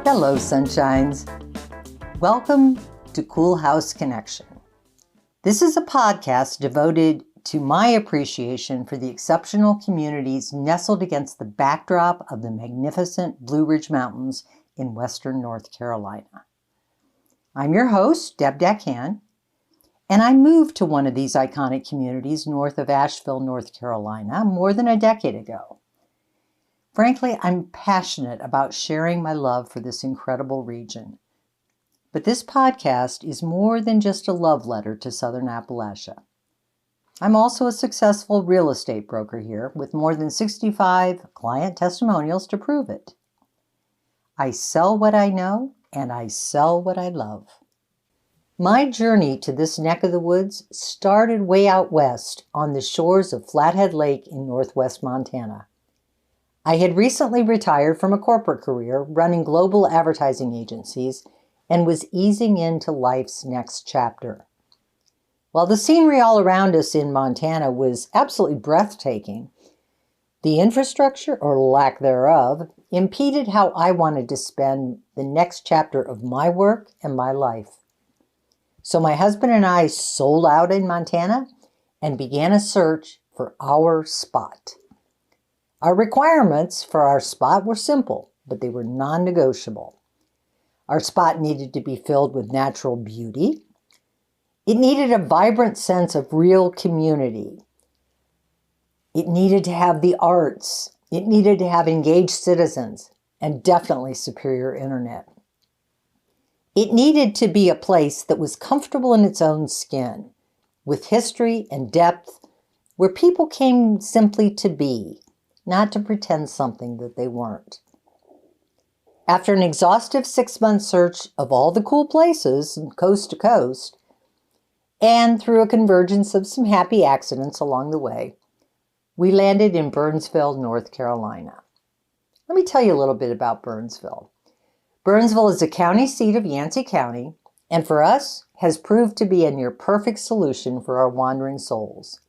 Hello, sunshines. Welcome to Cool House Connection. This is a podcast devoted to my appreciation for the exceptional communities nestled against the backdrop of the magnificent Blue Ridge Mountains in western North Carolina. I'm your host, Deb Deckhand, and I moved to one of these iconic communities north of Asheville, North Carolina, more than a decade ago. Frankly, I'm passionate about sharing my love for this incredible region. But this podcast is more than just a love letter to Southern Appalachia. I'm also a successful real estate broker here with more than 65 client testimonials to prove it. I sell what I know and I sell what I love. My journey to this neck of the woods started way out west on the shores of Flathead Lake in northwest Montana. I had recently retired from a corporate career running global advertising agencies and was easing into life's next chapter. While the scenery all around us in Montana was absolutely breathtaking, the infrastructure, or lack thereof, impeded how I wanted to spend the next chapter of my work and my life. So my husband and I sold out in Montana and began a search for our spot. Our requirements for our spot were simple, but they were non-negotiable. Our spot needed to be filled with natural beauty. It needed a vibrant sense of real community. It needed to have the arts. It needed to have engaged citizens, and definitely superior internet. It needed to be a place that was comfortable in its own skin, with history and depth, where people came simply to be, not to pretend something that they weren't. After an exhaustive 6-month search of all the cool places, coast to coast, and through a convergence of some happy accidents along the way, we landed in Burnsville, North Carolina. Let me tell you a little bit about Burnsville. Burnsville is the county seat of Yancey County, and for us, has proved to be a near-perfect solution for our wandering souls.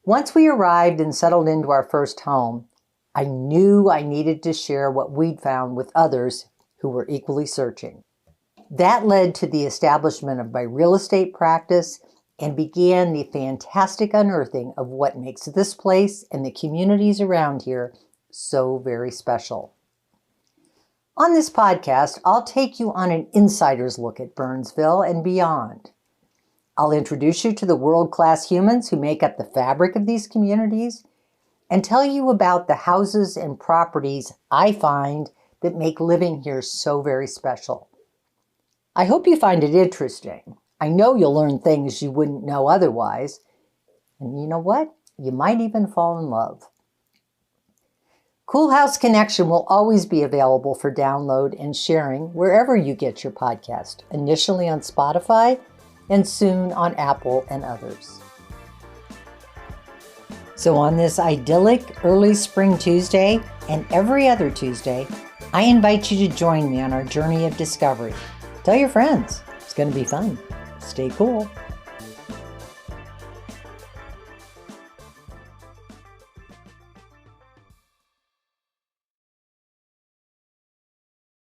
Once we arrived and settled into our first home, I knew I needed to share what we'd found with others who were equally searching. That led to the establishment of my real estate practice and began the fantastic unearthing of what makes this place and the communities around here so very special. On this podcast, I'll take you on an insider's look at Burnsville and beyond. I'll introduce you to the world-class humans who make up the fabric of these communities and tell you about the houses and properties I find that make living here so very special. I hope you find it interesting. I know you'll learn things you wouldn't know otherwise. And you know what? You might even fall in love. Cool House Connection will always be available for download and sharing wherever you get your podcast, initially on Spotify, and soon on Apple and others. So on this idyllic early spring Tuesday and every other Tuesday, I invite you to join me on our journey of discovery. Tell your friends. It's going to be fun. Stay cool.